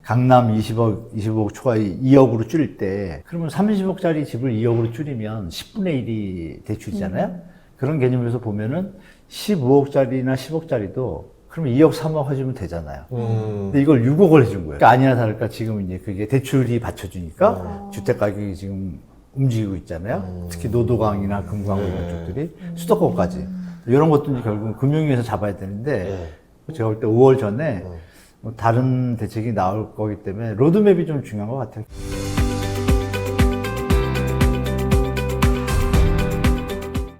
강남 25억 초과에 2억으로 줄일 때, 그러면 30억짜리 집을 2억으로 줄이면 10분의 1이 대출이잖아요? 그런 개념에서 보면은 15억짜리나 10억짜리도 그러면 2억, 3억 해주면 되잖아요. 근데 이걸 6억을 해준 거예요. 그러니까 아니나 다를까 지금 이제 그게 대출이 받쳐주니까 주택 가격이 지금 움직이고 있잖아요. 특히 노도강이나 금강 이런 쪽들이 수도권까지. 이런 것도 이제 결국은 금융위에서 잡아야 되는데 제가 볼 때 5월 전에 뭐 다른 대책이 나올 거기 때문에 로드맵이 좀 중요한 것 같아요.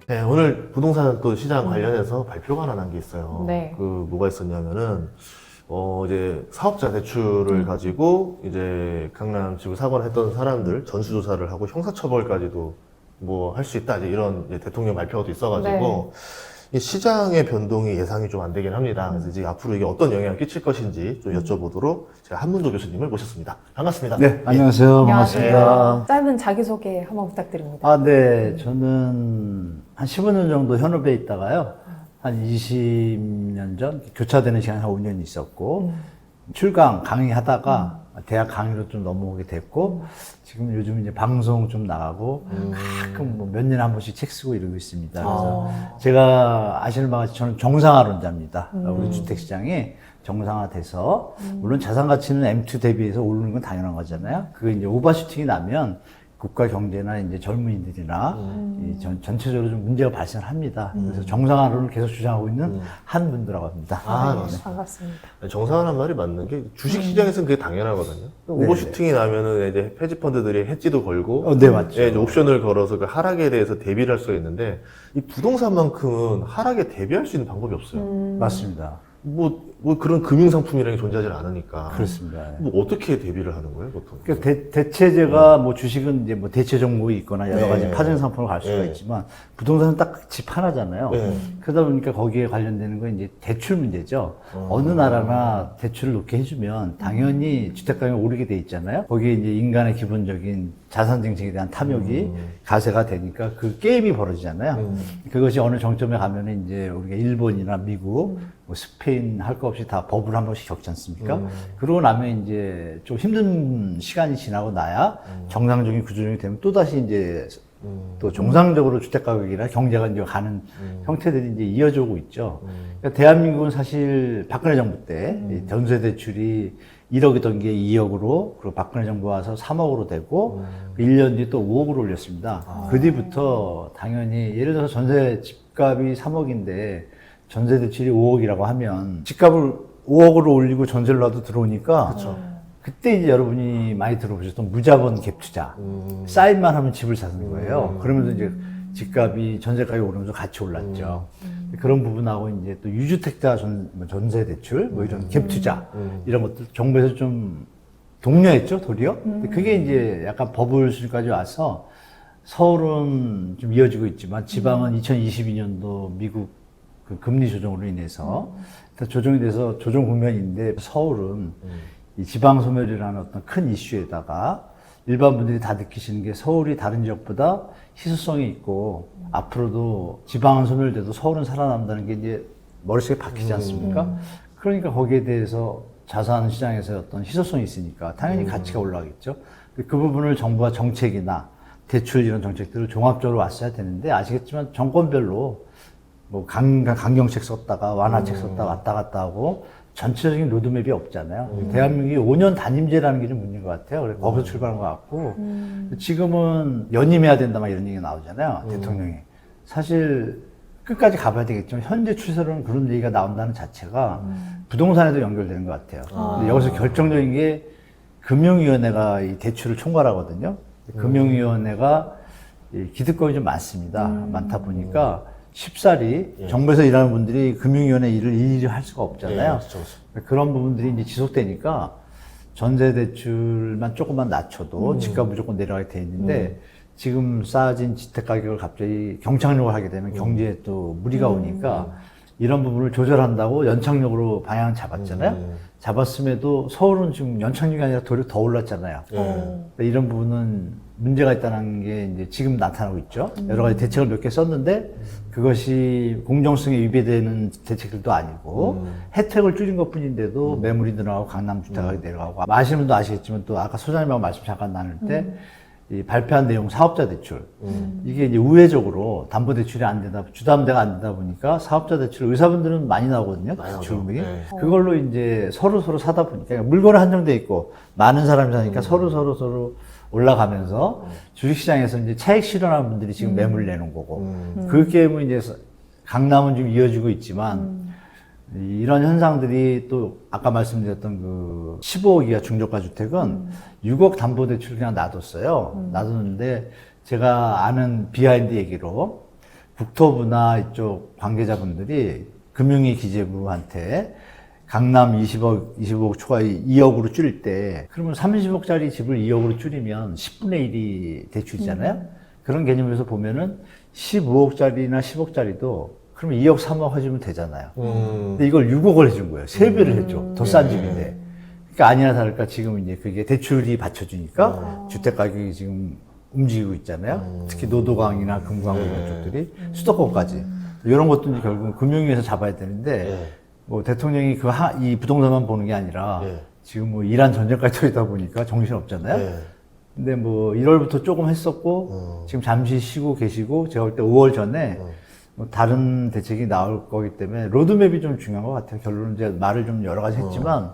네, 오늘 부동산 또 시장 관련해서 발표가 하나 난 게 있어요. 네. 뭐가 있었냐면은, 이제 사업자 대출을 가지고 이제 강남 지구 사건을 했던 사람들 전수조사를 하고 형사처벌까지도 뭐 할 수 있다. 이제 이런 이제 대통령 발표가 또 있어가지고, 이 시장의 변동이 예상이 좀 안 되긴 합니다. 그래서 이제 앞으로 이게 어떤 영향을 끼칠 것인지 좀 여쭤보도록 제가 한문도 교수님을 모셨습니다. 반갑습니다. 네, 안녕하세요. 반갑습니다. 짧은 자기소개 한번 부탁드립니다. 아, 네. 저는 한 15년 정도 현업에 있다가요. 한 20년 전 교차되는 시간이 한 5년 있었고, 출강 강의하다가 대학 강의로 좀 넘어오게 됐고, 지금 요즘 이제 방송 좀 나가고, 가끔 뭐 몇 년에 한 번씩 책 쓰고 이러고 있습니다. 그래서 제가 아시는 바와 같이 저는 정상화론자입니다. 우리 주택시장이 정상화돼서, 물론 자산 가치는 M2 대비해서 오르는 건 당연한 거잖아요. 그게 이제 오버슈팅이 나면 국가 경제나 이제 젊은이들이나 전체적으로 좀 문제가 발생합니다. 그래서 정상화론을 계속 주장하고 있는 한 분들하고 합니다. 반갑습니다. 정상화란 말이 맞는 게 주식 시장에서는 그게 당연하거든요. 오버슈팅이 나면은 이제 헤지 펀드들이 해지도 걸고, 네, 맞죠. 예, 이제 옵션을 걸어서 그 하락에 대해서 대비를 할 수가 있는데 이 부동산만큼은 하락에 대비할 수 있는 방법이 없어요. 맞습니다. 뭐 그런 금융상품이라는 게 존재하지 않으니까. 그렇습니다. 뭐 어떻게 대비를 하는 거예요, 보통? 그러니까 대체제가 뭐 주식은 이제 뭐 대체 종목이 있거나 여러 가지 네. 파생 상품을 갈 수가 네. 있지만 부동산은 딱 집 하나잖아요. 네. 그러다 보니까 거기에 관련되는 건 이제 대출 문제죠. 어느 나라나 대출을 놓게 해주면 당연히 주택 가격이 오르게 돼 있잖아요. 거기에 이제 인간의 기본적인 자산 증식에 대한 탐욕이 가세가 되니까 그 게임이 벌어지잖아요. 그것이 어느 정점에 가면은 이제 우리가 일본이나 미국, 뭐 스페인 할 거 없이 다 버블 한 번씩 겪지 않습니까? 그러고 나면 이제 좀 힘든 시간이 지나고 나야 정상적인 구조정이 되면 또다시 이제 또 정상적으로 주택가격이나 경제가 이제 가는 형태들이 이제 이어져 오고 있죠. 그러니까 대한민국은 사실 박근혜 정부 때 전세 대출이 1억이던 게 2억으로, 그리고 박근혜 정부 와서 3억으로 되고, 1년 뒤에 또 5억으로 올렸습니다. 그 뒤부터 당연히, 예를 들어서 전세 집값이 3억인데, 전세 대출이 5억이라고 하면, 집값을 5억으로 올리고 전세를 놔도 들어오니까, 그때 이제 여러분이 많이 들어보셨던 무자본 갭 투자. 사인만 하면 집을 사는 거예요. 그러면서 이제 집값이 전세가격이 오르면서 같이 올랐죠. 그런 부분하고 이제 또 유주택자 전세 대출, 뭐 이런 갭 투자, 이런 것들 정부에서 좀 독려했죠, 도리어. 근데 그게 이제 약간 버블 수준까지 와서 서울은 좀 이어지고 있지만 지방은 2022년도 미국 그 금리 조정으로 인해서 조정이 돼서 조정 국면인데 서울은 이 지방 소멸이라는 어떤 큰 이슈에다가 일반 분들이 다 느끼시는 게 서울이 다른 지역보다 희소성이 있고 앞으로도 지방은 소멸돼도 서울은 살아남는다는 게 이제 머릿속에 박히지 않습니까? 그러니까 거기에 대해서 자산 시장에서 어떤 희소성이 있으니까 당연히 가치가 올라가겠죠. 그 부분을 정부가 정책이나 대출 이런 정책들을 종합적으로 왔어야 되는데 아시겠지만 정권별로 뭐 강경책 썼다가 완화책 썼다가 왔다 갔다 하고 전체적인 로드맵이 없잖아요. 대한민국이 5년 단임제라는 게 좀 문제인 것 같아요. 그래서 거기서 출발한 것 같고, 지금은 연임해야 된다, 막 이런 얘기가 나오잖아요. 대통령이. 사실 끝까지 가봐야 되겠지만, 현재 추세로는 그런 얘기가 나온다는 자체가 부동산에도 연결되는 것 같아요. 근데 여기서 결정적인 게 금융위원회가 이 대출을 총괄하거든요. 금융위원회가 기득권이 좀 많습니다. 많다 보니까, 쉽사리 정부에서 일하는 분들이 금융위원회 일을 일일이 할 수가 없잖아요. 그런 부분들이 이제 지속되니까 전세 대출만 조금만 낮춰도 집값 무조건 내려가게 돼 있는데 지금 쌓아진 주택 가격을 갑자기 경착륙을 하게 되면 경제에 또 무리가 오니까 이런 부분을 조절한다고 연착륙으로 방향 잡았잖아요. 잡았음에도 서울은 지금 연착륙이 아니라 도리어 더 올랐잖아요. 그러니까 이런 부분은 문제가 있다는 게 이제 지금 나타나고 있죠. 여러 가지 대책을 몇 개 썼는데 그것이 공정성에 위배되는 대책들도 아니고 혜택을 줄인 것 뿐인데도 매물이 늘어나고 강남 주택가격이 내려가고 아시는 분도 아시겠지만 또 아까 소장님하고 말씀 잠깐 나눌 때 이 발표한 내용 사업자 대출 이게 이제 우회적으로 담보 대출이 안 되다 주담대가 안 되다 보니까 사업자 대출 의사분들은 많이 나오거든요. 많이 대출 나오죠. 금액이 네. 그걸로 이제 서로 사다 보니까 그러니까 물건이 한정돼 있고 많은 사람이 사니까 서로 올라가면서 주식시장에서 이제 차익 실현하는 분들이 지금 매물 내놓은 거고 그 게임은 이제 강남은 좀 이어지고 있지만 이런 현상들이 또 아까 말씀드렸던 그 15억 이하 중저가 주택은 6억 담보대출 그냥 놔뒀어요. 놔뒀는데 제가 아는 비하인드 얘기로 국토부나 이쪽 관계자분들이 금융위 기재부한테 강남 25억 초과 2억으로 줄일 때 그러면 30억짜리 집을 2억으로 줄이면 10분의 1이 대출이잖아요. 그런 개념에서 보면은 15억짜리나 10억짜리도 그러면 2억, 3억 해주면 되잖아요. 근데 이걸 6억을 해준 거예요. 3배를 해줘. 더 싼 집인데. 그러니까 아니나 다를까 지금 이제 그게 대출이 받쳐주니까 주택 가격이 지금 움직이고 있잖아요. 특히 노도강이나 금강 이런 쪽들이 수도권까지. 이런 것도 이제 결국은 금융위에서 잡아야 되는데 뭐 대통령이 이 부동산만 보는 게 아니라 지금 뭐 이란 전쟁까지 터지다 보니까 정신 없잖아요. 근데 뭐 1월부터 조금 했었고 지금 잠시 쉬고 계시고 제가 볼 때 5월 전에 뭐 다른 대책이 나올 거기 때문에 로드맵이 좀 중요한 것 같아요. 결론은 이제 말을 좀 여러 가지 했지만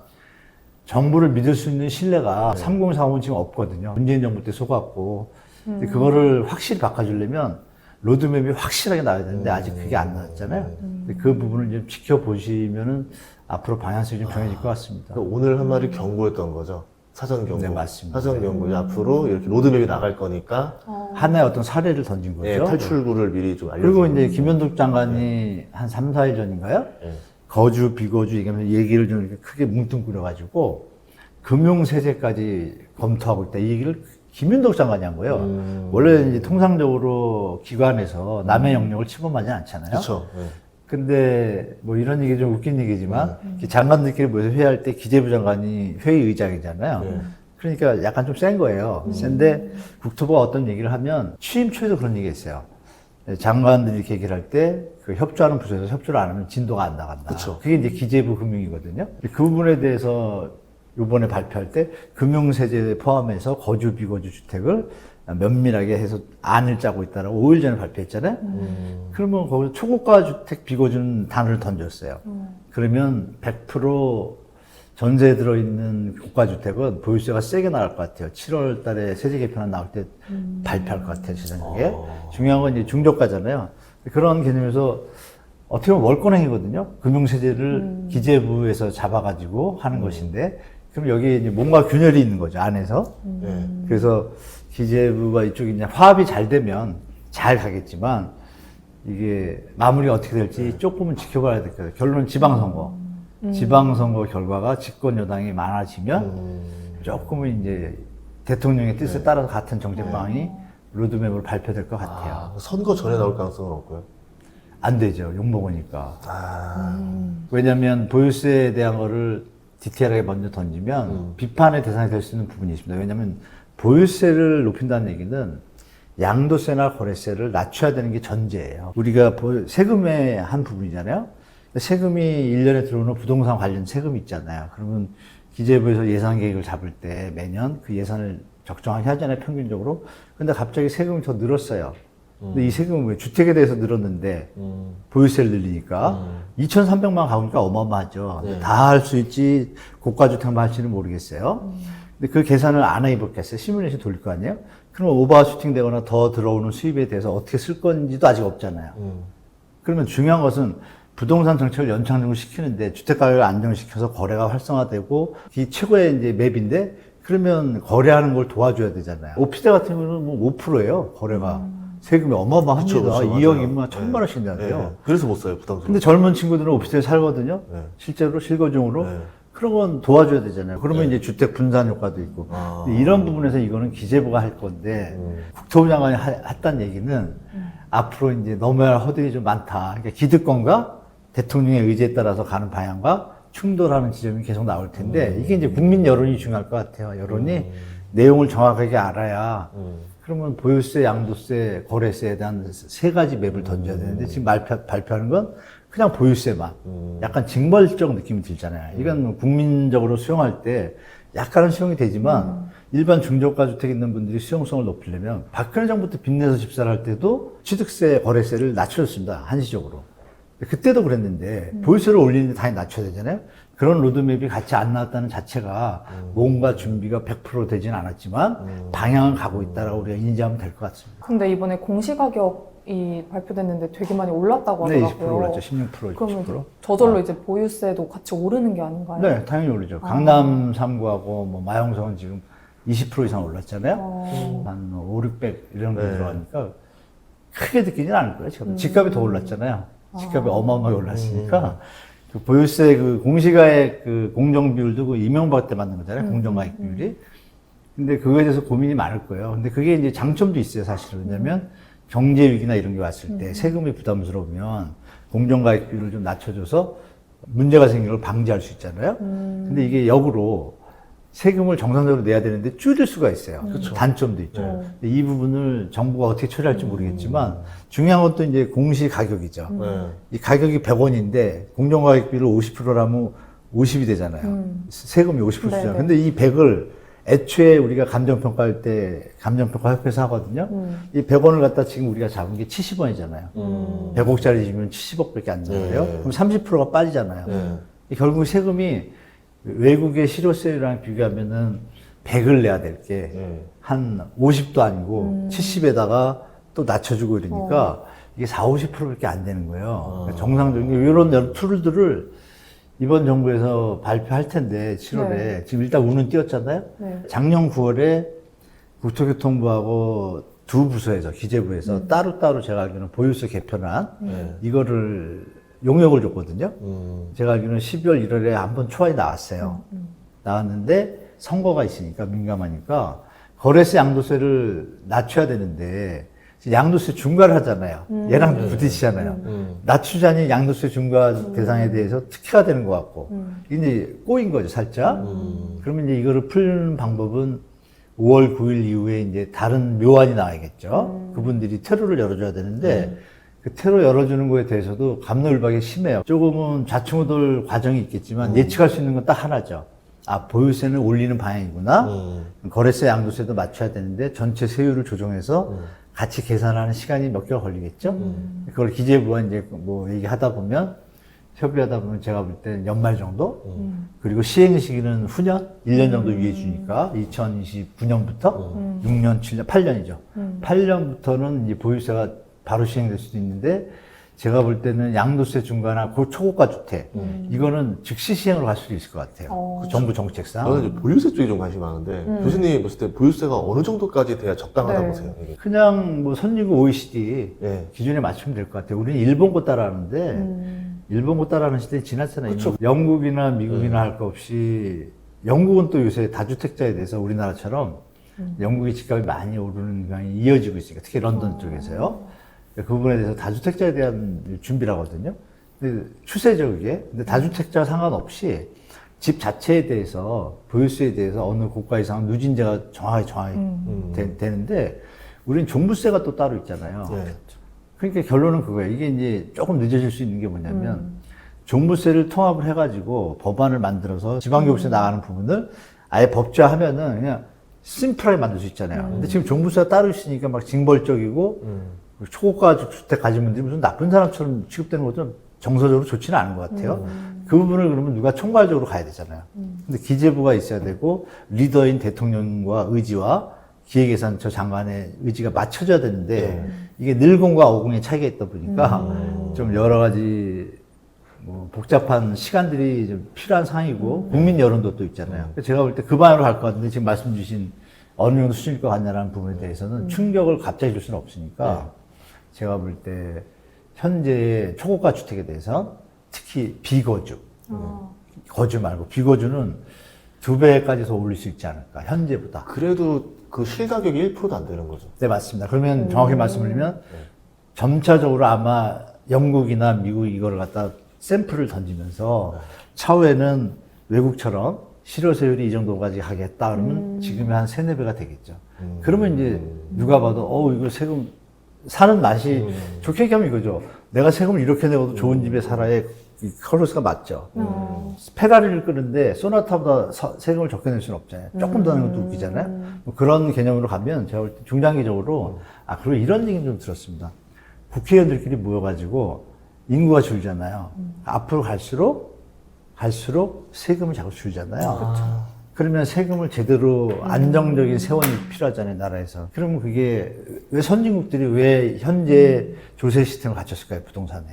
정부를 믿을 수 있는 신뢰가 3040은 지금 없거든요. 문재인 정부 때 속았고 근데 그거를 확실히 바꿔주려면 로드맵이 확실하게 나와야 되는데 아직 그게 안 나왔잖아요. 근데 그 부분을 좀 지켜보시면은 앞으로 방향성이 좀 정해질 것 같습니다. 그러니까 오늘 한 말이 경고였던 거죠. 사전 경고. 네, 맞습니다. 사전 경고. 앞으로 이렇게 로드맵이 나갈 거니까 하나의 어떤 사례를 던진 거죠. 예, 탈출구를 미리 좀 그리고 알려주고. 이제 김현덕 장관이 한 3, 4일 전인가요? 거주, 비거주 얘기하면서 얘기를 좀 이렇게 크게 뭉뚱그려가지고 금융세제까지 검토하고 있다. 이 얘기를 김윤덕 장관이 한 거예요. 원래 이제 통상적으로 기관에서 남의 영역을 침범하지 않잖아요. 그렇죠. 근데 뭐 이런 얘기 좀 웃긴 얘기지만 장관들끼리 모여서 회의할 때 기재부 장관이 회의 의장이잖아요. 그러니까 약간 좀 센 거예요. 센데 국토부가 어떤 얘기를 하면 취임 초에도 그런 얘기 했어요. 장관들이 이렇게 얘기를 할 때 그 협조하는 부서에서 협조를 안 하면 진도가 안 나간다. 그쵸. 그게 이제 기재부 금융이거든요. 그 부분에 대해서 이번에 발표할 때 금융세제 포함해서 거주, 비거주 주택을 면밀하게 해서 안을 짜고 있다라고 5일 전에 발표했잖아요. 그러면 거기서 초고가 주택 비거주는 단어를 던졌어요. 그러면 100% 전세에 들어있는 고가주택은 보유세가 세게 나갈 것 같아요. 7월 달에 세제 개편안 나올 때 발표할 것 같아요, 제 생각에. 중요한 건 이제 중저가잖아요. 그런 개념에서 어떻게 보면 월권행위거든요. 금융세제를 기재부에서 잡아가지고 하는 것인데, 그럼 여기에 이제 뭔가 균열이 있는 거죠, 안에서. 그래서 기재부가 이쪽이 이제 화합이 잘 되면 잘 가겠지만, 이게 마무리가 어떻게 될지 조금은 지켜봐야 될 거예요. 결론은 지방선거. 지방선거 결과가 집권 여당이 많아지면 조금은 이제 대통령의 뜻에 따라서 같은 정책 방안이 로드맵으로 발표될 것 같아요. 선거 전에 나올 가능성은 없고요. 안 되죠. 욕먹으니까. 왜냐하면 보유세에 대한 거를 디테일하게 먼저 던지면 비판의 대상이 될 수 있는 부분이 있습니다. 왜냐하면 보유세를 높인다는 얘기는 양도세나 거래세를 낮춰야 되는 게 전제예요. 우리가 세금의 한 부분이잖아요. 세금이 1년에 들어오는 부동산 관련 세금이 있잖아요. 그러면 기재부에서 예산 계획을 잡을 때 매년 그 예산을 적정하게 하잖아요, 평균적으로. 근데 갑자기 세금이 더 늘었어요. 근데 이 세금은 왜 주택에 대해서 늘었는데 보유세를 늘리니까 2,300만 원 가보니까 어마어마하죠. 다 할 수 있지 고가주택만 할지는 모르겠어요. 근데 그 계산을 안 해봤겠어요. 시뮬레이션 돌릴 거 아니에요? 그러면 오버슈팅 되거나 더 들어오는 수입에 대해서 어떻게 쓸 건지도 아직 없잖아요. 그러면 중요한 것은 부동산 정책을 연착륙을 시키는데 주택가격을 안정시켜서 거래가 활성화되고 이 최고의 이제 맵인데 그러면 거래하는 걸 도와줘야 되잖아요. 오피스텔 같은 경우는 뭐 5%예요, 거래가. 세금이 어마어마합니다. 그쵸, 2억이면 1,000만 원씩 내는데요. 그래서 못 사요, 부담스러워. 근데 젊은 친구들은 오피스텔 살거든요. 실제로 실거주용으로. 그런 건 도와줘야 되잖아요. 그러면 이제 주택 분산 효과도 있고. 근데 이런 부분에서 이거는 기재부가 할 건데 국토부 장관이 했다는 얘기는 앞으로 이제 넘어야 할 허들이 좀 많다. 그러니까 기득권과 대통령의 의지에 따라서 가는 방향과 충돌하는 지점이 계속 나올 텐데 이게 이제 국민 여론이 중요할 것 같아요. 여론이 내용을 정확하게 알아야 그러면 보유세, 양도세, 거래세에 대한 세 가지 맵을 던져야 되는데 지금 발표하는 건 그냥 보유세만 약간 징벌적 느낌이 들잖아요. 이건 국민적으로 수용할 때 약간은 수용이 되지만 일반 중저가 주택 있는 분들이 수용성을 높이려면 박근혜 정부 때 빚내서 집사를 할 때도 취득세, 거래세를 낮춰줬습니다. 한시적으로. 그때도 그랬는데 보유세를 올리는데 당연히 낮춰야 되잖아요. 그런 로드맵이 같이 안 나왔다는 자체가 뭔가 준비가 100% 되진 않았지만 방향은 가고 있다라고 우리가 인지하면 될 것 같습니다. 근데 이번에 공시가격이 발표됐는데 되게 많이 올랐다고 네, 하더라고요. 20% 올랐죠. 16%, 그러면 20%. 저절로 이제 보유세도 같이 오르는 게 아닌가요? 네, 당연히 오르죠. 강남 3구하고 뭐 마영성은 지금 20% 이상 올랐잖아요. 한 5, 600 이런 거 네. 들어가니까 크게 느끼진 않을 거예요. 지금 집값이 더 올랐잖아요. 집값이 어마어마하게 올랐으니까 그 보유세 그 공시가액 그 공정 비율도 그 이명박 때 만든 거잖아요. 공정가액 비율이. 근데 그거에 대해서 고민이 많을 거예요. 근데 그게 이제 장점도 있어요, 사실은. 왜냐면 경제 위기나 이런 게 왔을 때 세금이 부담스러우면 공정가액 비율을 좀 낮춰줘서 문제가 생기는 걸 방지할 수 있잖아요. 근데 이게 역으로 세금을 정상적으로 내야 되는데 줄일 수가 있어요. 단점도 있죠. 근데 이 부분을 정부가 어떻게 처리할지 모르겠지만 중요한 건 또 이제 공시 가격이죠. 네. 이 가격이 100원인데 공정가격비를 50%라면 50이 되잖아요. 세금이 50% 주잖아요. 네네. 근데 이 100을 애초에 우리가 감정평가할 때 감정평가협회에서 하거든요. 이 100원을 갖다 지금 우리가 잡은 게 70원이잖아요. 100억짜리 집이면 70억밖에 안 되는 거예요. 네. 그럼 30%가 빠지잖아요. 네. 결국 세금이 외국의 실효세율이랑 비교하면은 100을 내야 될 게 한 50도 아니고 70에다가 또 낮춰주고 이러니까 이게 4, 50%밖에 안 되는 거예요. 그러니까 정상적인 이런 툴들을 이번 정부에서 발표할 텐데 7월에 네. 지금 일단 운은 띄었잖아요. 네. 작년 9월에 국토교통부하고 두 부서에서 기재부에서 따로따로 제가 알기로는 보유세 개편안 이거를 용역을 줬거든요. 제가 알기로는 12월 1월에 한번 초안이 나왔어요. 나왔는데 선거가 있으니까 민감하니까 거래세 양도세를 낮춰야 되는데 양도세 중과를 하잖아요. 얘랑 부딪히잖아요. 낮추자니 양도세 중과 대상에 대해서 특혜가 되는 것 같고 이제 꼬인 거죠, 살짝. 그러면 이제 이거를 푸는 방법은 5월 9일 이후에 이제 다른 묘안이 나와야겠죠. 그분들이 테러를 열어줘야 되는데 그 테러 열어주는 거에 대해서도 갑론을박이 심해요. 조금은 좌충우돌 과정이 있겠지만 예측할 수 있는 건 딱 하나죠. 아, 보유세는 올리는 방향이구나. 거래세, 양도세도 맞춰야 되는데 전체 세율을 조정해서 같이 계산하는 시간이 몇 개월 걸리겠죠. 그걸 기재부와 이제 뭐 얘기하다 보면 협의하다 보면 제가 볼 때 연말 정도 그리고 시행 시기는 후년 1년 정도 위에 주니까 2029년부터 6년, 7년, 8년이죠. 8년부터는 이제 보유세가 바로 시행될 수도 있는데 제가 볼 때는 양도세 중과나 초고가 주택 이거는 즉시 시행으로 갈 수도 있을 것 같아요. 그 정부 정책상. 저는 이제 보유세 쪽에 좀 관심이 많은데 교수님이 봤을 때 보유세가 어느 정도까지 돼야 적당하다고 네. 보세요? 이게? 그냥 뭐 선진국 OECD 예. 기준에 맞추면 될 것 같아요. 우리는 일본 거 따라하는데 일본 거 따라하는 시대는 지났잖아요. 이미. 영국이나 미국이나 할 거 없이 영국은 또 요새 다주택자에 대해서 우리나라처럼 영국의 집값이 많이 오르는 경향이 이어지고 있으니까 특히 런던 쪽에서요. 그 부분에 대해서 다주택자에 대한 준비라거든요. 근데 추세죠, 그게. 근데 다주택자 상관없이 집 자체에 대해서, 보유세에 대해서 어느 고가 이상은 누진제가 정확하게 되는데, 우리는 종부세가 또 따로 있잖아요. 네. 그러니까 결론은 그거예요. 이게 이제 조금 늦어질 수 있는 게 뭐냐면, 종부세를 통합을 해가지고 법안을 만들어서 지방교부세 나가는 부분을 아예 법제화하면은 그냥 심플하게 만들 수 있잖아요. 근데 지금 종부세가 따로 있으니까 막 징벌적이고, 초고가 주택 가진 분들이 무슨 나쁜 사람처럼 취급되는 것도 정서적으로 좋지는 않은 것 같아요. 그 부분을 그러면 누가 총괄적으로 가야 되잖아요. 근데 기재부가 있어야 되고 리더인 대통령과 의지와 기획예산처 장관의 의지가 맞춰져야 되는데 이게 늘공과 어공의 차이가 있다 보니까 좀 여러 가지 뭐 복잡한 시간들이 좀 필요한 상황이고 국민 여론도 또 있잖아요. 제가 볼 때 그 방향으로 갈 것 같은데 지금 말씀 주신 어느 정도 수준일 것 같냐라는 부분에 대해서는 충격을 갑자기 줄 수는 없으니까 제가 볼 때 현재의 초고가 주택에 대해서 특히 비거주, 거주 말고 비거주는 2배까지 더 올릴 수 있지 않을까, 현재보다. 그래도 그 실가격이 1%도 안 되는 거죠. 네, 맞습니다. 그러면 정확히 말씀드리면 점차적으로 아마 영국이나 미국 이거를 갖다 샘플을 던지면서 차후에는 외국처럼 실효세율이 이 정도까지 가겠다 그러면 지금의 한 3-4배가 되겠죠. 그러면 이제 누가 봐도 이거 세금 사는 맛이 좋게 얘기하면 이거죠. 내가 세금을 이렇게 내고도 좋은 집에 살아야 이 컬러스가 맞죠. 페라리를 끄는데 소나타보다 세금을 적게 낼 수는 없잖아요. 조금 더 내는 것도 웃기잖아요. 뭐 그런 개념으로 가면 제가 볼 때 중장기적으로 그리고 이런 얘기는 좀 들었습니다. 국회의원들끼리 모여가지고 인구가 줄잖아요. 앞으로 갈수록 세금을 자꾸 줄잖아요. 그러면 세금을 제대로 안정적인 세원이 필요하잖아요, 나라에서. 그러면 그게 왜 선진국들이 왜 현재 조세 시스템을 갖췄을까요, 부동산에?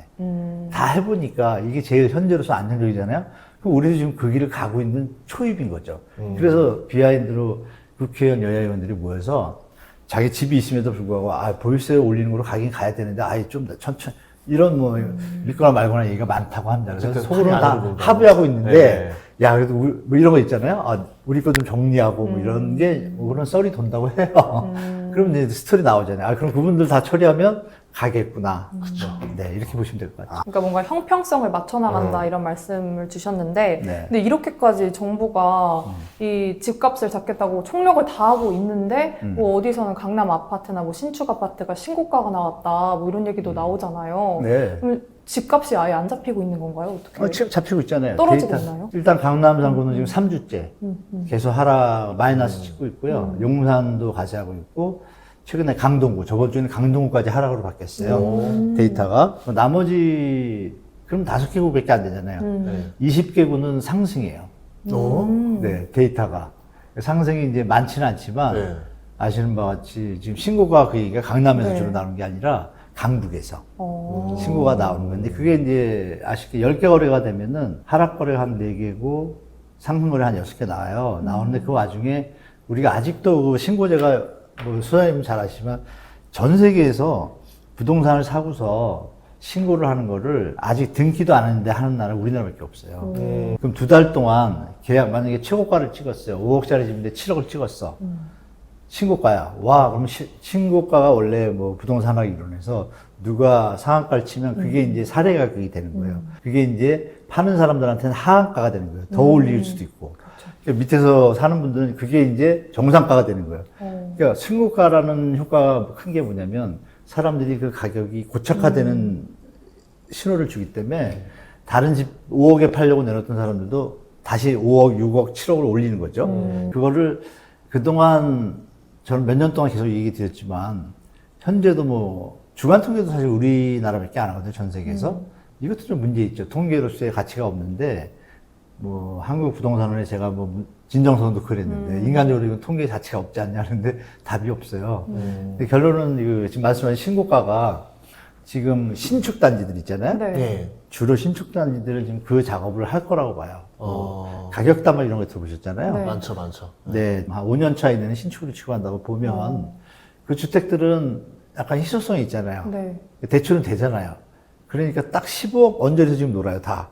다 해보니까 이게 제일 현재로서 안정적이잖아요. 그럼 우리도 지금 그 길을 가고 있는 초입인 거죠. 그래서 비하인드로 국회의원, 여야의원들이 모여서 자기 집이 있음에도 불구하고 보유세 올리는 걸로 가긴 가야 되는데 좀 더 천천히 이런 뭐 믿거나 말거나 얘기가 많다고 합니다. 그래서 속으로는 다 합의하고 있는데 야 그래도 뭐 이런 거 있잖아요. 우리 거 좀 정리하고 뭐 이런 게 뭐 그런 썰이 돈다고 해요. 그럼 이제 스토리 나오잖아요. 그럼 그분들 다 처리하면 가겠구나. 그렇죠. 네, 이렇게 보시면 될 것 같아요. 그러니까 뭔가 형평성을 맞춰 나간다 이런 말씀을 주셨는데, 네. 근데 이렇게까지 정부가 이 집값을 잡겠다고 총력을 다하고 있는데, 뭐 어디서는 강남 아파트나 뭐 신축 아파트가 신고가가 나왔다, 뭐 이런 얘기도 나오잖아요. 네. 그럼 집값이 아예 안 잡히고 있는 건가요? 어떻게? 지금 잡히고 있잖아요. 떨어지고 있나요? 일단 강남 상구는 지금 3주째 계속 마이너스 찍고 있고요. 용산도 가세하고 있고, 최근에 강동구, 저번 주에는 강동구까지 하락으로 바뀌었어요. 데이터가. 나머지, 그럼 5개구밖에 안 되잖아요. 20개구는 상승이에요. 네, 데이터가. 상승이 이제 많지는 않지만, 아시는 바와 같이 지금 신고가 그 얘기가 강남에서 주로 나오는 게 아니라 강북에서 신고가 나오는 건데, 그게 이제 아쉽게 10개 거래가 되면은 하락 거래가 한 4개고, 상승 거래가 한 6개 나와요. 나오는데 그 와중에 우리가 아직도 그 신고제가 뭐 수사님 잘 아시지만 전 세계에서 부동산을 사고서 신고를 하는 거를 아직 등기도 안 했는데 하는 나라 우리나라밖에 없어요. 그럼 2달 동안 계약 만약에 최고가를 찍었어요. 5억짜리 집인데 7억을 찍었어. 신고가야. 와, 그럼 신고가가 원래 뭐 부동산학 이론에서 누가 상한가를 치면 그게 이제 사례 가격이 되는 거예요. 그게 이제 파는 사람들한테는 하한가가 되는 거예요. 더 올릴 수도 있고. 그러니까 밑에서 사는 분들은 그게 이제 정상가가 되는 거예요. 그러니까 신고가라는 효과가 큰 게 뭐냐면 사람들이 그 가격이 고착화되는 신호를 주기 때문에 다른 집 5억에 팔려고 내놨던 사람들도 다시 5억, 6억, 7억을 올리는 거죠. 그거를 그동안 저는 몇 년 동안 계속 얘기 드렸지만 현재도 뭐 주간 통계도 사실 우리나라밖에 안 하거든요, 전 세계에서. 이것도 좀 문제 있죠. 통계로서의 가치가 없는데 뭐 한국 부동산원에 제가 뭐 진정선도 그랬는데 인간적으로 이건 통계 자체가 없지 않냐는데 답이 없어요. 근데 결론은 지금 말씀하신 신고가가 지금 신축 단지들 있잖아요. 네. 주로 신축 단지들은 지금 그 작업을 할 거라고 봐요. 가격 담화 이런 거 들어보셨잖아요. 네. 많죠. 네, 한 5년 차에 내는 신축으로 치고 한다고 보면 그 주택들은 약간 희소성이 있잖아요. 네. 대출은 되잖아요. 그러니까 딱 15억 언저리에서 지금 놀아요, 다.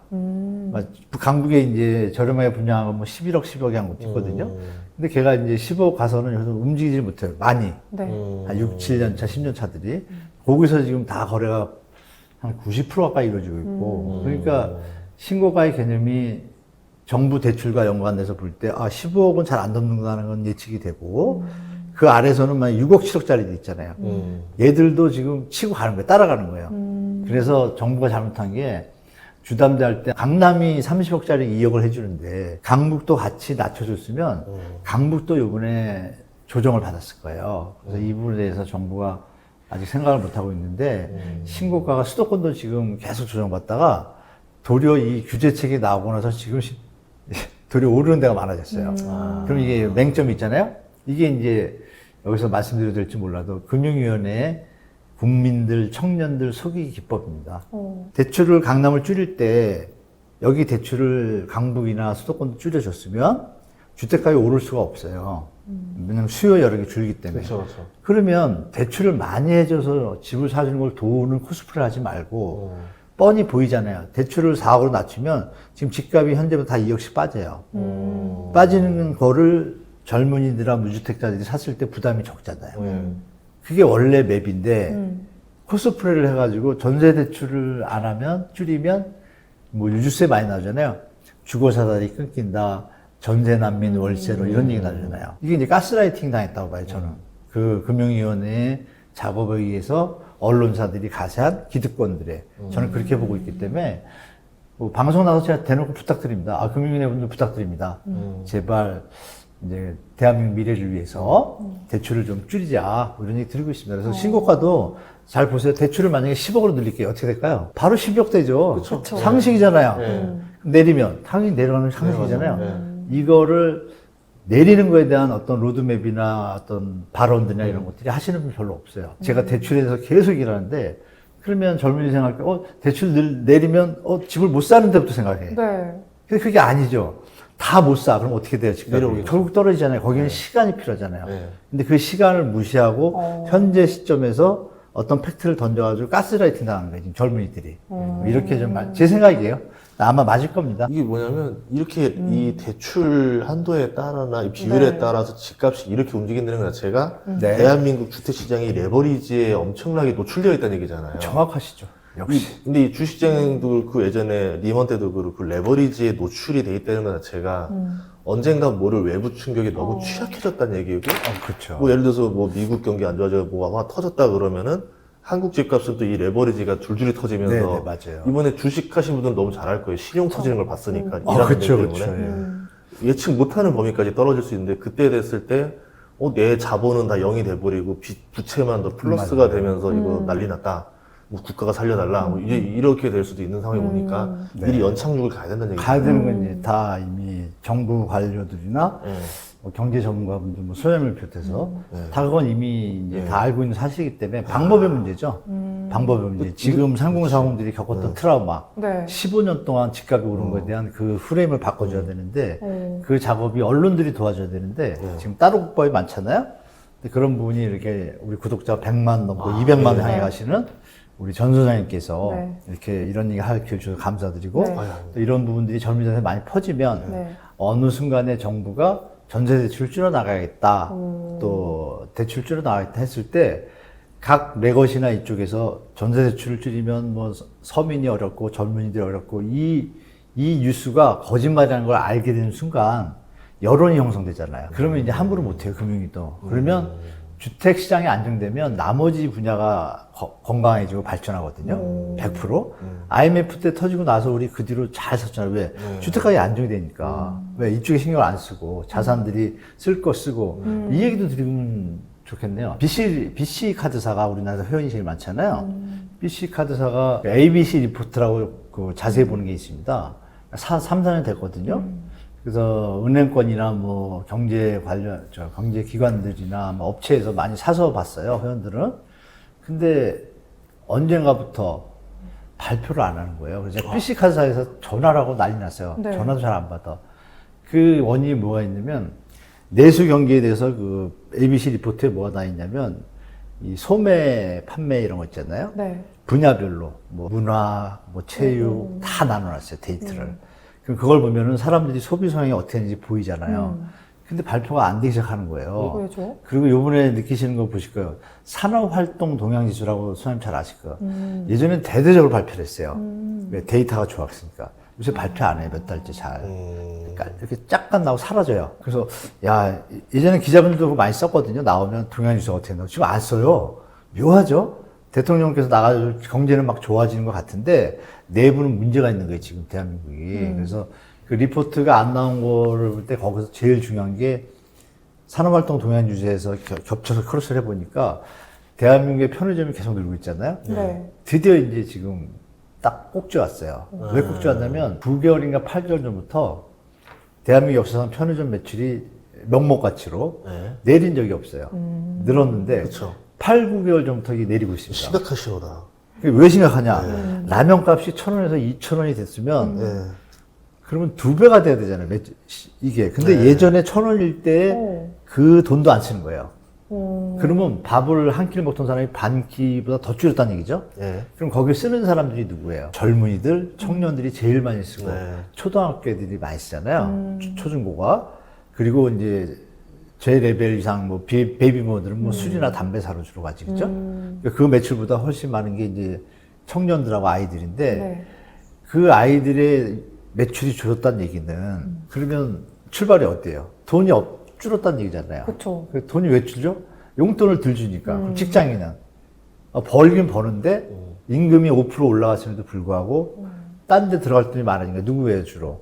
강북에 이제 저렴하게 분양한 건 뭐 11억, 10억이 한 곳도 있거든요. 근데 걔가 이제 15억 가서는 여기서 움직이지 못해요. 많이. 네. 한 6, 7년 차, 10년 차들이. 거기서 지금 다 거래가 한 90% 가까이 이루어지고 있고. 그러니까 신고가의 개념이 정부 대출과 연관돼서 볼 때, 15억은 잘 안 넘는다는 건 예측이 되고, 그 아래서는 막 6억, 7억짜리도 있잖아요. 얘들도 지금 치고 가는 거예요. 따라가는 거예요. 그래서 정부가 잘못한 게 주담대할 때 강남이 30억짜리 2억을 해주는데 강북도 같이 낮춰줬으면 강북도 이번에 조정을 받았을 거예요. 그래서 이 부분에 대해서 정부가 아직 생각을 못하고 있는데 신고가가 수도권도 지금 계속 조정받다가 도리어 이 규제책이 나오고 나서 지금 도리어 오르는 데가 많아졌어요. 그럼 이게 맹점이 있잖아요. 이게 이제 여기서 말씀드려도 될지 몰라도 금융위원회의 국민들, 청년들 속이기 기법입니다. 대출을 강남을 줄일 때 여기 대출을 강북이나 수도권도 줄여줬으면 주택가격이 오를 수가 없어요. 왜냐면 수요 여력이 줄기 때문에. 그렇죠. 그러면 대출을 많이 해줘서 집을 사주는 걸 도우는 코스프레 하지 말고 뻔히 보이잖아요. 대출을 4억으로 낮추면 지금 집값이 현재보다 다 2억씩 빠져요. 빠지는 거를 젊은이들이나 무주택자들이 샀을 때 부담이 적잖아요. 그게 원래 맵인데 코스프레를 해가지고 전세 대출을 안 하면 줄이면 뭐 뉴스에 많이 나오잖아요. 주거 사다리 끊긴다, 전세 난민 월세로 이런 얘기 나오잖아요. 이게 이제 가스라이팅 당했다고 봐요, 저는. 그 금융위원회의 작업에 의해서 언론사들이 가세한 기득권들에 저는 그렇게 보고 있기 때문에 뭐 방송 나가서 제가 대놓고 부탁드립니다. 금융위원회 분들 부탁드립니다. 제발 이제 대한민국 미래를 위해서 대출을 좀 줄이자 뭐 이런 얘기 드리고 있습니다. 그래서 신고가도 잘 보세요. 대출을 만약에 10억으로 늘릴게요. 어떻게 될까요? 바로 10억 되죠. 그쵸. 상식이잖아요. 네. 내리면 당연히 내려가는 상식이잖아요. 네. 이거를 내리는 거에 대한 어떤 로드맵이나 어떤 발언들이나 이런 것들이 하시는 분 별로 없어요. 제가 대출에 대해서 계속 일하는데 그러면 젊은이 생각할 때 대출 내리면 집을 못 사는 데부터 생각해. 네. 근데 그게 아니죠. 다 못 사. 그럼 어떻게 돼요? 지금 내려오겠죠. 결국 떨어지잖아요. 거기는 시간이 필요하잖아요. 네. 근데 그 시간을 무시하고 현재 시점에서 어떤 팩트를 던져가지고 가스라이팅 당하는 거예요. 지금 젊은이들이. 이렇게 제 생각이에요. 아마 맞을 겁니다. 이게 뭐냐면 이렇게 이 대출 한도에 따라나 이 비율에 네. 따라서 집값이 이렇게 움직인다는 것 자체가 네. 대한민국 주택시장이 레버리지에 엄청나게 노출되어 있다는 얘기잖아요. 정확하시죠. 역시. 근데 이 주식시장도 그렇고 예전에 리먼 때도 그렇고 레버리지에 노출이 돼 있다는 것 자체가 언젠가 모를 외부 충격에 너무 취약해졌다는 얘기고 그렇죠. 뭐 예를 들어서 뭐 미국 경기 안 좋아져 뭐 아마 터졌다 그러면은 한국 집값은 또 이 레버리지가 줄줄이 터지면서 네, 맞아요. 이번에 주식 하신 분들은 너무 잘 알 거예요. 신용 터지는 걸 봤으니까 그렇죠, 때문에 그렇죠. 예측 못하는 범위까지 떨어질 수 있는데 그때 됐을 때 내 자본은 다 0이 돼버리고 부채만 더 플러스가 되면서 이거 난리 났다. 뭐 국가가 살려달라. 뭐 이제 이렇게 될 수도 있는 상황이 보니까 미리 연착륙을 가야 된다는 얘기죠. 가야 되는 건 이제 다 이미 정부 관료들이나 네. 뭐 경제 전문가분들, 뭐 소장을 비롯해서 네. 다 그건 이미 이제 네. 다 알고 있는 사실이기 때문에 방법의 문제죠. 방법의 문제. 지금 3040들이 겪었던 트라우마. 네. 15년 동안 집값이 오른 거에 대한 그 프레임을 바꿔줘야 되는데 어. 그 작업이 언론들이 도와줘야 되는데 지금 따로 국법이 많잖아요. 근데 그런 부분이 이렇게 우리 구독자 100만 넘고 200만 원 향해 가시는 우리 전 소장님께서 네. 이렇게 이런 얘기 할 기회 주셔서 감사드리고 네. 또 이런 부분들이 젊은이들한테 많이 퍼지면 네. 어느 순간에 정부가 전세 대출 줄여 나가겠다. 또 대출 줄여 나가겠다 했을 때 각 레거시나 이쪽에서 전세 대출을 줄이면 뭐 서민이 어렵고 젊은이들이 어렵고 이 뉴스가 거짓말이라는 걸 알게 되는 순간 여론이 형성되잖아요. 그러면 이제 함부로 못해요, 금융위도. 그러면 주택 시장이 안정되면 나머지 분야가 건강해지고 발전하거든요. 100%. IMF 때 터지고 나서 우리 그 뒤로 잘 섰잖아요. 왜? 주택가격이 안정이 되니까. 왜? 이쪽에 신경을 안 쓰고 자산들이 쓸 거 쓰고. 이 얘기도 드리면 좋겠네요. BC 카드사가 우리나라에서 회원이 제일 많잖아요. BC 카드사가 ABC 리포트라고 그 자세히 보는 게 있습니다. 3, 4년 됐거든요. 그래서 은행권이나 뭐 경제 관련, 경제 기관들이나 뭐 업체에서 많이 사서 봤어요, 회원들은. 근데 언젠가부터 발표를 안 하는 거예요. 그래서 BC 카드사에서 전화를 하고 난리 났어요. 네. 전화도 잘 안 받아. 그 원인이 뭐가 있냐면 내수 경기에 대해서 그 ABC 리포트에 뭐가 나 있냐면 이 소매, 판매 이런 거 있잖아요. 네. 분야별로 뭐 문화, 뭐 체육 다 나눠놨어요, 데이터를. 그럼 그걸 보면은 사람들이 소비 성향이 어떻게 되는지 보이잖아요. 근데 발표가 안 되기 시작하는 거예요. 왜죠? 그리고 요번에 느끼시는 거 보실 거예요. 산업활동 동향지수라고 소장님 잘 아실 거예요. 예전엔 대대적으로 발표를 했어요. 왜? 데이터가 좋았으니까. 요새 발표 안 해요, 몇 달째 잘. 그러니까 이렇게 짝간 나고 사라져요. 그래서, 야, 예전에 기자분들도 많이 썼거든요. 나오면 동향지수가 어떻게 나오고. 지금 안 써요. 묘하죠? 대통령께서 나가서 경제는 막 좋아지는 것 같은데, 내부는 문제가 있는 거예요, 지금 대한민국이. 그래서 그 리포트가 안 나온 거를 볼 때 거기서 제일 중요한 게 산업활동 동향주제에서 겹쳐서 크로스를 해보니까 대한민국의 편의점이 계속 늘고 있잖아요. 네. 드디어 이제 지금 딱 꼭지 왔어요. 왜 꼭지 왔냐면 9개월인가 8개월 전부터 대한민국 역사상 편의점 매출이 명목가치로 네. 내린 적이 없어요. 늘었는데 그쵸. 8, 9개월 전부터 이게 내리고 있습니다. 심각한 신호다. 그게 왜 심각하냐? 라면 값이 1,000원에서 2,000원이 됐으면 네. 그러면 2배가 돼야 되잖아요. 이게. 근데 예전에 1,000원일 때 그 돈도 안 쓰는 거예요. 그러면 밥을 한 끼를 먹던 사람이 반 끼보다 더 줄였다는 얘기죠? 네. 그럼 거기 쓰는 사람들이 누구예요? 젊은이들, 청년들이 제일 많이 쓰고, 네. 초등학교 애들이 많이 쓰잖아요. 초중고가. 그리고 이제 제 레벨 이상 뭐 베이비모들은 뭐 술이나 담배 사러 주로 가지, 그죠? 그 매출보다 훨씬 많은 게 이제 청년들하고 아이들인데, 네. 그 아이들의 매출이 줄었다는 얘기는 그러면 출발이 어때요? 돈이 줄었다는 얘기잖아요. 그쵸. 그 돈이 왜 줄죠? 용돈을 덜 주니까. 그럼 직장인은 벌긴 버는데 임금이 5% 올라갔음에도 불구하고 딴 데 들어갈 돈이 많으니까 누구예요 주로?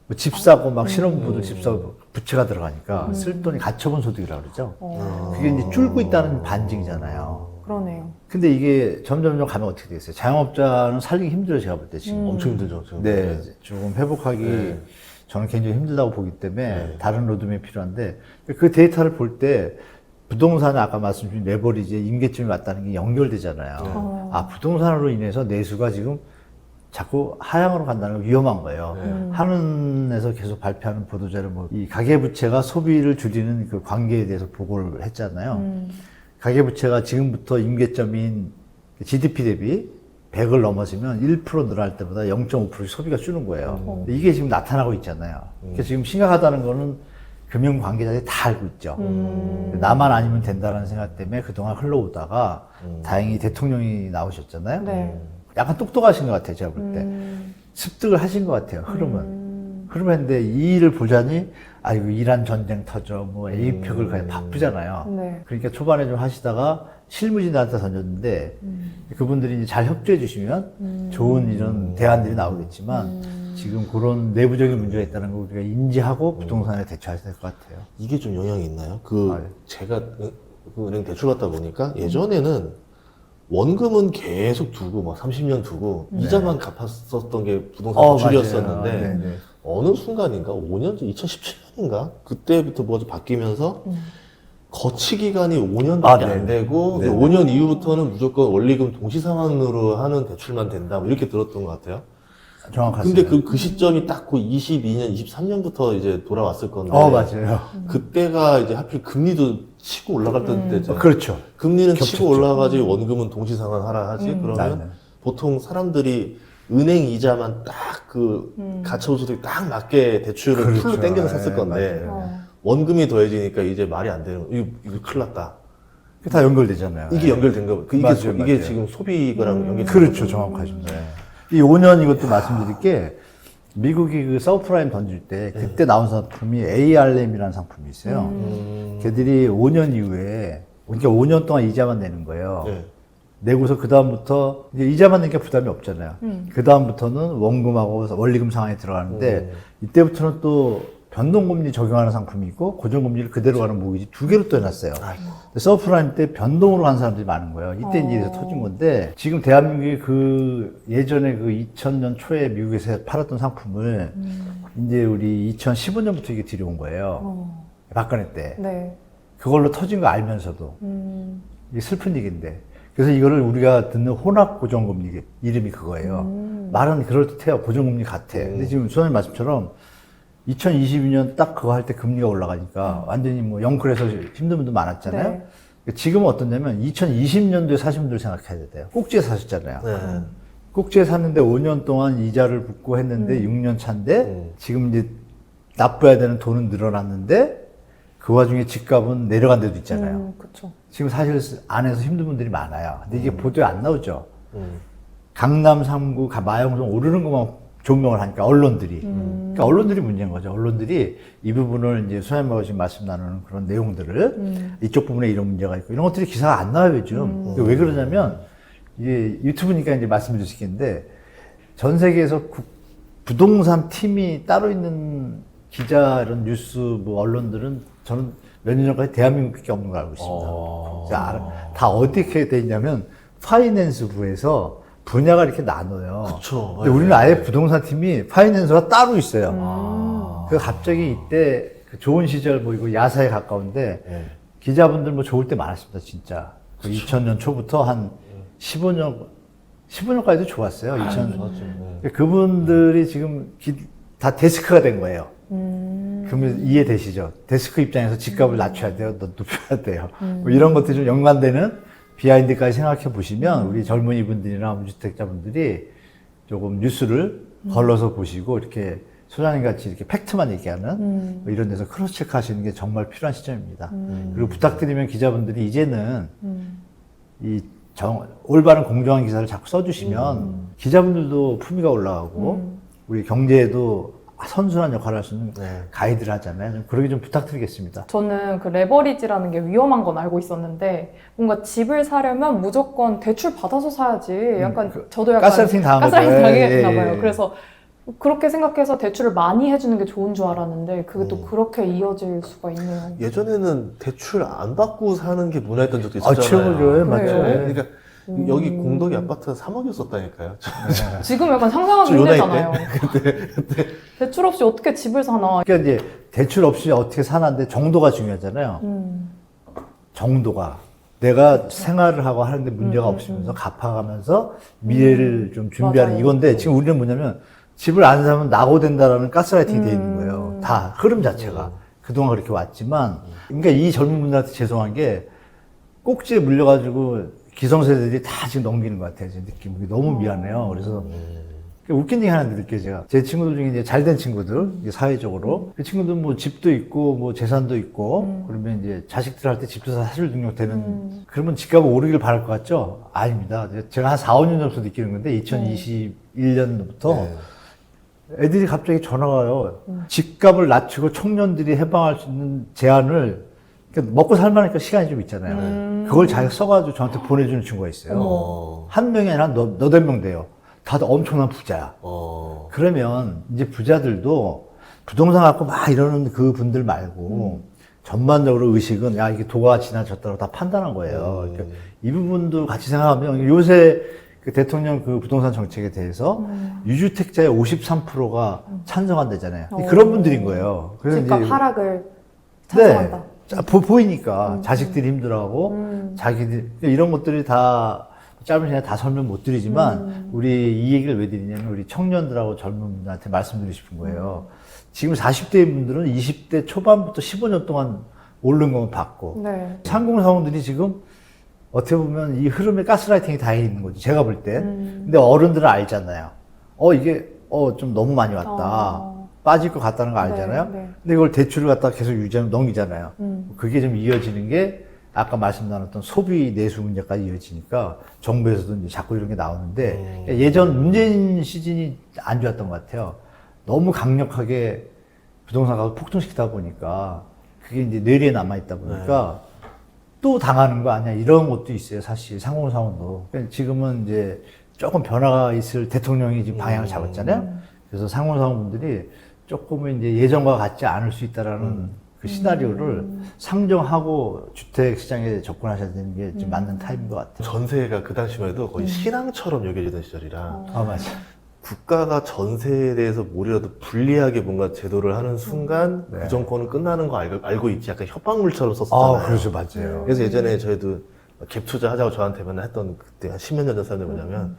뭐집 사고 막 신혼부부도 집 사고 부채가 들어가니까 쓸 돈이 가처분 소득이라고 그러죠. 그게 이제 줄고 있다는 반증이잖아요. 그러네요. 근데 이게 점점 가면 어떻게 되겠어요? 자영업자는 살기 힘들어요, 제가 볼 때 지금. 엄청 힘들죠. 지금. 네, 조금 회복하기 네. 저는 굉장히 힘들다고 보기 때문에 네. 다른 로드맵이 필요한데 그 데이터를 볼 때 부동산에 아까 말씀드린 레버리지에 임계점이 왔다는 게 연결되잖아요. 아, 부동산으로 인해서 내수가 지금 자꾸 하향으로 간다는 건 위험한 거예요. 한은에서 계속 발표하는 보도자료 이 가계부채가 소비를 줄이는 그 관계에 대해서 보고를 했잖아요. 가계부채가 지금부터 임계점인 GDP 대비 100을 넘어지면 1% 늘어날 때보다 0.5%씩 소비가 주는 거예요. 이게 지금 나타나고 있잖아요. 그래서 지금 심각하다는 거는 금융 관계자들이 다 알고 있죠. 나만 아니면 된다는 생각 때문에 그동안 흘러오다가 다행히 대통령이 나오셨잖아요. 네. 약간 똑똑하신 것 같아요, 제가 볼 때. 습득을 하신 것 같아요, 흐름은. 흐름을 했는데 이 일을 보자니, 아이고, 이란 전쟁 터져, 뭐, 에이펙을 가야 바쁘잖아요. 네. 그러니까 초반에 좀 하시다가 실무진한테 던졌는데, 그분들이 이제 잘 협조해 주시면 좋은 이런 대안들이 나오겠지만, 지금 그런 내부적인 문제가 있다는 걸 우리가 인지하고 부동산에 대처해야 될 것 같아요. 이게 좀 영향이 있나요? 네. 제가 그 은행 대출 받다 보니까 예전에는 원금은 계속 두고 막 30년 두고 이자만 갚았었던 게 부동산 대출이었었는데 맞아요. 네네. 어느 순간인가 5년 전 2017년인가 그때부터 뭐가 좀 바뀌면서 거치 기간이 5년밖에 안 되고 네네. 5년 이후부터는 무조건 원리금 동시상환으로 하는 대출만 된다 뭐 이렇게 들었던 것 같아요. 정확하습니다. 근데 그 시점이 딱 그 22년, 23년부터 이제 돌아왔을 건데 맞아요. 그때가 이제 하필 금리도 치고 올라갈 때죠. 그렇죠. 금리는 겹쳤죠. 치고 올라가지 원금은 동시상환 하라 하지. 그러면 네. 보통 사람들이 은행 이자만 딱 그 가처분 소득이 딱 맞게 대출을 그렇죠. 풀로 땡겨서 샀을 네, 건데 맞아요. 원금이 더해지니까 이제 말이 안 되는 이거 큰일 났다. 그게 다 연결되잖아요. 이게 연결된 거. 이게 맞아요, 이게 맞아요. 지금 소비거랑 연결된 그렇죠. 정확하십니다. 이 5년 이것도 말씀드릴 게 미국이 그 서브프라임 던질 때 그때 나온 상품이 ARM이라는 상품이 있어요. 걔들이 5년 이후에 그러니까 5년 동안 이자만 내는 거예요. 네. 내고서 그 다음부터 이제 이자만 내니까 부담이 없잖아요. 그 다음부터는 원금하고 원리금 상황에 들어가는데 이때부터는 또 변동금리 적용하는 상품이 있고 고정금리를 그대로 가는 모기지 두 개로 또 해놨어요. 서브프라임 때 변동으로 간 사람들이 많은 거예요. 이때 이제 이래서 터진 건데 지금 대한민국이 그 예전에 그 2000년 초에 미국에서 팔았던 상품을 이제 우리 2015년부터 이게 들여온 거예요. 박근혜 때. 네. 그걸로 터진 거 알면서도. 이게 슬픈 얘기인데. 그래서 이거를 우리가 듣는 혼합 고정금리 이름이 그거예요. 말은 그럴듯해요. 고정금리 같아. 근데 지금 수원님 말씀처럼 2022년 딱 그거 할 때 금리가 올라가니까 완전히 뭐 영클에서 힘든 분도 많았잖아요. 네. 지금은 어떠냐면 2020년도에 사신 분들 생각해야 돼요. 꼭지에 사셨잖아요. 네. 꼭지에 샀는데 5년 동안 이자를 붓고 했는데 6년 차인데 지금 이제 납부해야 되는 돈은 늘어났는데 그 와중에 집값은 내려간 데도 있잖아요. 그쵸. 지금 사실 안에서 힘든 분들이 많아요. 근데 이게 보도에 안 나오죠. 강남 3구 마영동 오르는 것만 조명을 하니까 언론들이. 그러니까 언론들이 문제인 거죠. 언론들이 이 부분을 이제 수사님하고 지금 말씀 나누는 그런 내용들을 이쪽 부분에 이런 문제가 있고 이런 것들이 기사가 안 나와요, 요즘. 왜 그러냐면 이게 유튜브니까 이제 말씀드릴 수 있겠는데 전 세계에서 부동산 팀이 따로 있는 기자 이런 뉴스 뭐 언론들은 저는 몇 년 전까지 대한민국밖에 없는 걸 알고 있습니다. 다 어떻게 돼 있냐면 파이낸스부에서 분야가 이렇게 나눠요. 그쵸. 근데 우리는 아예 부동산 팀이 파이낸스가 따로 있어요. 그래서 갑자기 이때 그 좋은 시절 뭐 이거 야사에 가까운데 기자분들 뭐 좋을 때 많았습니다, 진짜. 그 2000년 초부터 한 15년까지도 좋았어요. 2000년. 그분들이 지금 다 데스크가 된 거예요. 그러면 이해되시죠? 데스크 입장에서 집값을 낮춰야 돼요, 높여야 돼요. 뭐 이런 것들이 좀 연관되는 비하인드까지 생각해 보시면 우리 젊은이 분들이나 무주택자분들이 조금 뉴스를 걸러서 보시고 이렇게 소장님 같이 이렇게 팩트만 얘기하는 뭐 이런 데서 크로스 체크 하시는 게 정말 필요한 시점입니다. 그리고 부탁드리면 기자분들이 이제는 이 올바른 공정한 기사를 자꾸 써주시면 기자분들도 품위가 올라가고 우리 경제에도 선순환 역할을 할 수 있는 네. 가이드를 하잖아요. 좀 그러게 좀 부탁드리겠습니다. 저는 그 레버리지라는 게 위험한 건 알고 있었는데 뭔가 집을 사려면 무조건 대출 받아서 사야지. 약간 저도 약간 가스라이팅 당한 거죠. 가스라이팅 당했나 예, 봐요. 예. 그래서 그렇게 생각해서 대출을 많이 해주는 게 좋은 줄 알았는데 그게 또 음. 그렇게 이어질 수가 있네요. 예전에는 대출 안 받고 사는 게 문화였던 적도 아, 있었잖아요. 최고죠. 맞죠. 그래요? 예. 그러니까 여기 공덕이 아파트가 3억이었었다니까요. 지금 약간 상상하기 저 요나이 때? 힘들잖아요. 대출 없이 어떻게 집을 사나. 그러니까 이제 대출 없이 어떻게 사는데 정도가 중요하잖아요. 정도가. 내가 생활을 하고 하는데 문제가 없으면서 갚아가면서 미래를 좀 준비하는 맞아요. 이건데 지금 우리는 뭐냐면 집을 안 사면 낙오된다라는 가스라이팅이 돼 있는 거예요. 다 흐름 자체가. 그동안 그렇게 왔지만 그러니까 이 젊은 분들한테 죄송한 게 꼭지에 물려가지고 기성세대들이 다 지금 넘기는 것 같아요. 제 느낌이 너무 미안해요. 그래서 웃긴 얘기 하나 드릴게요, 제가. 제 친구들 중에 이제 잘된 친구들, 이제 사회적으로. 그 친구들 뭐 집도 있고, 뭐 재산도 있고, 그러면 이제 자식들 할 때 집도 사실 등록되는, 그러면 집값이 오르길 바랄 것 같죠? 아닙니다. 제가 한 4, 5년 전부터 느끼는 건데, 2021년부터 네. 애들이 갑자기 전화가 와요. 집값을 낮추고 청년들이 해방할 수 있는 제안을, 그러니까 먹고 살만하니까 시간이 좀 있잖아요. 그걸 자기가 써가지고 저한테 보내주는 친구가 있어요. 한 명이 아니라 너댓 명 돼요. 다들 엄청난 부자야. 그러면 이제 부자들도 부동산 갖고 막 이러는 그 분들 말고 전반적으로 의식은 야 이게 도가 지나쳤다고 다 판단한 거예요. 그러니까 이 부분도 같이 생각하면 요새 그 대통령 그 부동산 정책에 대해서 유주택자의 53%가 찬성한다잖아요. 그런 분들인 거예요. 그래서 집값 이제 하락을 찬성한다. 보이니까 자식들이 힘들어하고 자기들 이런 것들이 다 짧은 시간에 다 설명 못 드리지만 우리 이 얘기를 왜 드리냐면 우리 청년들하고 젊은 분들한테 말씀드리고 싶은 거예요. 지금 40대인 분들은 20대 초반부터 15년 동안 오른 건 봤고 네. 상공사원들이 지금 어떻게 보면 이 흐름에 가스라이팅이 다 있는 거죠. 제가 볼 때. 근데 어른들은 알잖아요. 이게 좀 너무 많이 왔다. 빠질 것 같다는 거 알잖아요. 네, 네. 근데 이걸 대출을 갖다가 계속 유지하면 넘기잖아요. 그게 좀 이어지는 게 아까 말씀 나눴던 소비 내수 문제까지 이어지니까 정부에서도 이제 자꾸 이런 게 나오는데 예전 문재인 시즌이 안 좋았던 것 같아요. 너무 강력하게 부동산 가격 폭등시키다 보니까 그게 이제 뇌리에 남아있다 보니까 또 당하는 거 아니야. 이런 것도 있어요. 사실 상공사원도. 그러니까 지금은 이제 조금 변화가 있을 대통령이 지금 방향을 잡았잖아요. 그래서 상공사원분들이 조금은 이제 예전과 같지 않을 수 있다라는 그 시나리오를 상정하고 주택 시장에 접근하셔야 되는 게 지금 맞는 타임인 것 같아요. 전세가 그 당시만 해도 거의 신앙처럼 여겨지던 시절이라 맞아. 국가가 전세에 대해서 뭐라도 불리하게 뭔가 제도를 하는 순간 네. 그 정권은 끝나는 거 알고 있지 약간 협박물처럼 썼었잖아요. 그렇죠. 맞아요. 그래서 예전에 저희도 갭 투자하자고 저한테 맨날 했던 그때 한 10년 전 사람들 뭐냐면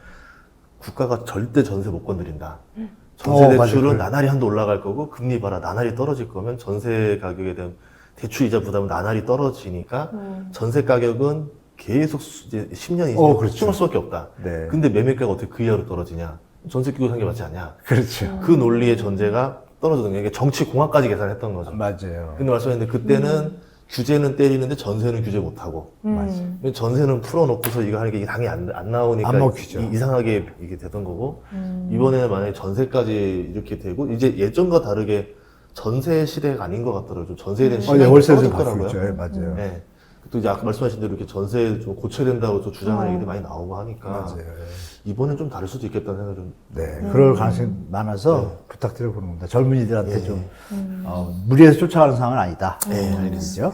국가가 절대 전세 못 건드린다. 전세 대출은 맞아요. 나날이 한도 올라갈 거고 금리 봐라 나날이 떨어질 거면 전세 가격에 대한 대출 이자 부담은 나날이 떨어지니까 전세 가격은 계속 이제 10년 이상 그렇죠. 수준할 수밖에 없다. 네. 근데 매매가가 어떻게 그 이하로 떨어지냐? 전세 끼고 산 게 맞지 않냐? 그렇죠. 그 논리의 전제가 떨어졌던 게 정치 공학까지 계산했던 거죠. 맞아요. 근데 말씀하셨는데 그때는 규제는 때리는데 전세는 규제 못하고 전세는 풀어놓고서 이거 하는 게 당이 안 나오니까 안 먹히죠. 이상하게 이게 되던 거고 이번에는 만약에 전세까지 이렇게 되고 이제 예전과 다르게 전세 시대가 아닌 것 같더라고요. 좀 전세에 대한 시간이 월세도 좀 떨어졌더라고요. 바꾸고 있죠. 맞아요. 네. 또 이제 아까 말씀하신 대로 이렇게 전세 좀 고쳐야 된다고 또 주장하는 얘기들이 많이 나오고 하니까 맞아요. 이번엔 좀 다를 수도 있겠다는 생각이 좀. 네, 그럴 가능성이 많아서 부탁드려 보는 겁니다. 젊은이들한테 좀 무리해서 쫓아가는 상황은 아니다. 네, 알겠죠?